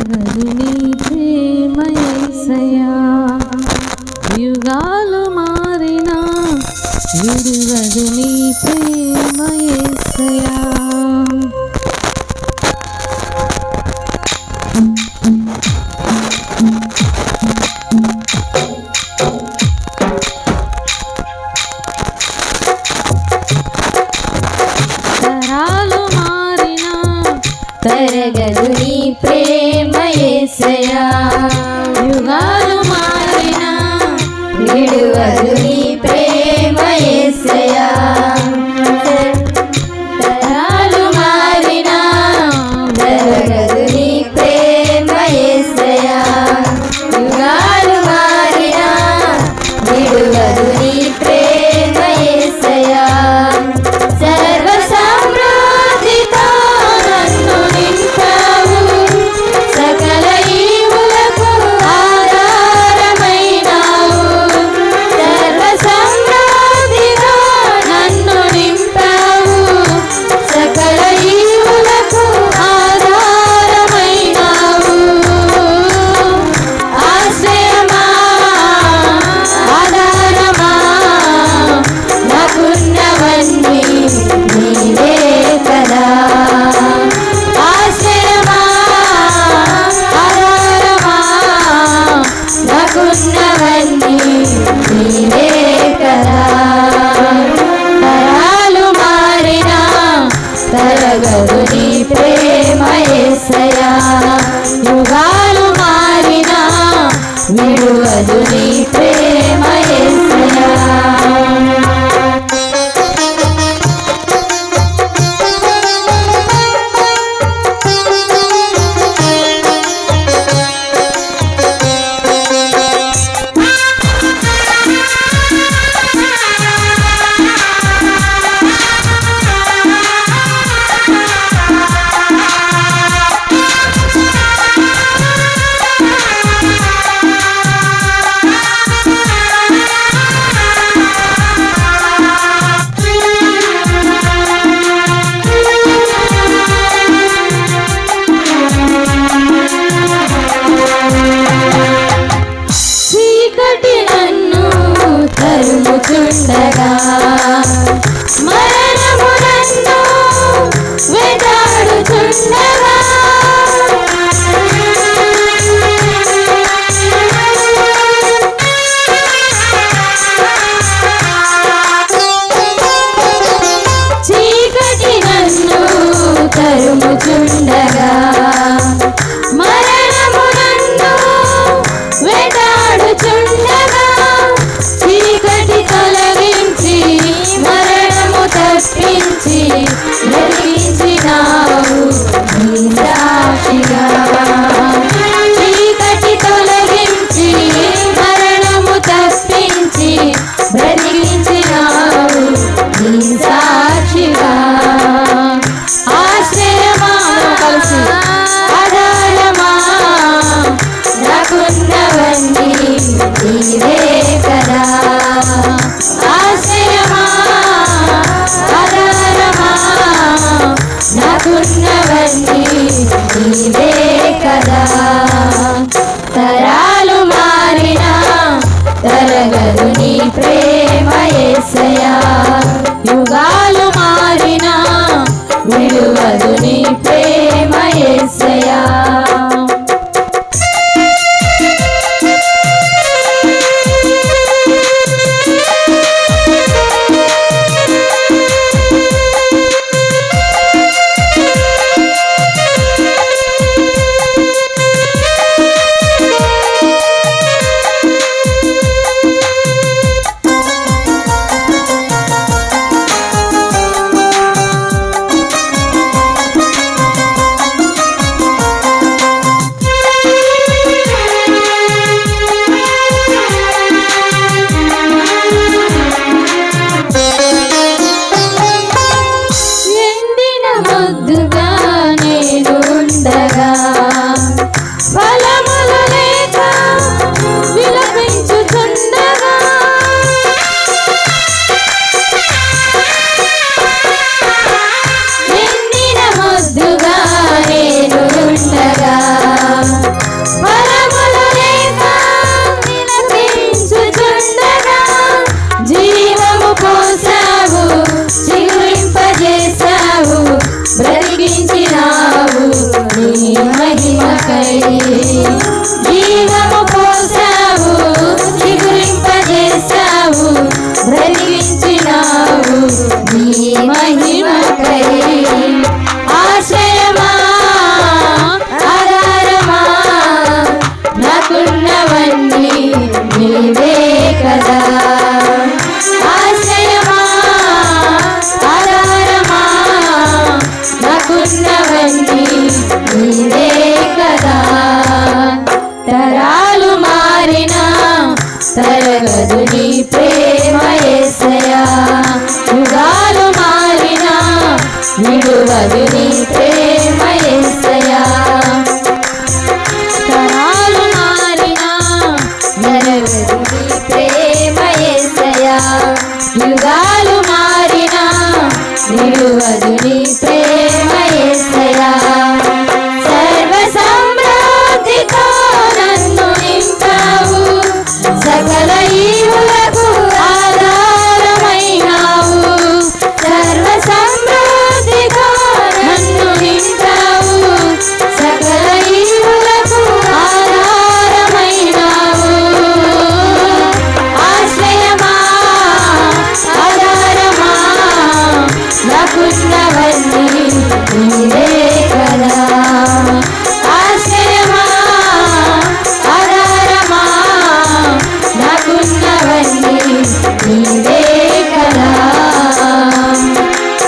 తరగదు నీ ప్రేమ యేసయ్యా, యుగాలు మారినా విడువదు నీ ప్రేమ యేసయ్యా. తరాలు మారినా తరగదు నీ ప్రేమ యేసయ్యా, యుగాలు మారినా విడువదు నీ ప్రేమ యేసయ్యా. తరాలు మారినా తరగదు నీ ప్రేమ యేసయ్యా, యుగాలు మారినా విడువదు నీ ప్రేమ యేసయ్యా. సర్వ సమృద్ధితో నన్ను నింపావు, సకల ఈవులకు ఆధారమైనావు. సర్వ సమృద్ధితో నన్ను నింపావు, సకల ఈవులకు ఆధారమైనావు. ఆశ్రయమా ఆధారమా నాకున్నవన్నీ నీవే కదా. ఆశ్రయమా ఆధారమా నాకున్నవన్నీ నీవే కదా. తరాలు మారినా తరగదు నీ ప్రేమ యేసయ్యా, యుగాలు మారినా విడువదు నీ ప్రేమ యేసయ్యా. చీకటి నన్ను తరుముచుండగా, మరణము నన్ను వెంటాడుచుండగా, చీకటి నన్ను తరుముచుండగా, మరణము నన్ను వెంటాడుచుండగా, చీకటి తొలగించి మరణము తప్పించి బ్రతికించినావు నీ సాక్షిగా. చీకటి తొలగించి మరణము తప్పించి బ్రతికించినావు నీ సాక్షిగా. ఆశ్రయమా కలిసి ఆధారమా నాకున్నవన్నీ నీవే కదా. ఆశ్రయమా ఆధారమా నాకున్నవన్నీ నీవే కదా. తరాలు మారినా తరగదు నీ ప్రేమ యేసయ్యా, యుగాలు మారినా విడువదు నీ ప్రేమ యేసయ్యా. విడువదు నీ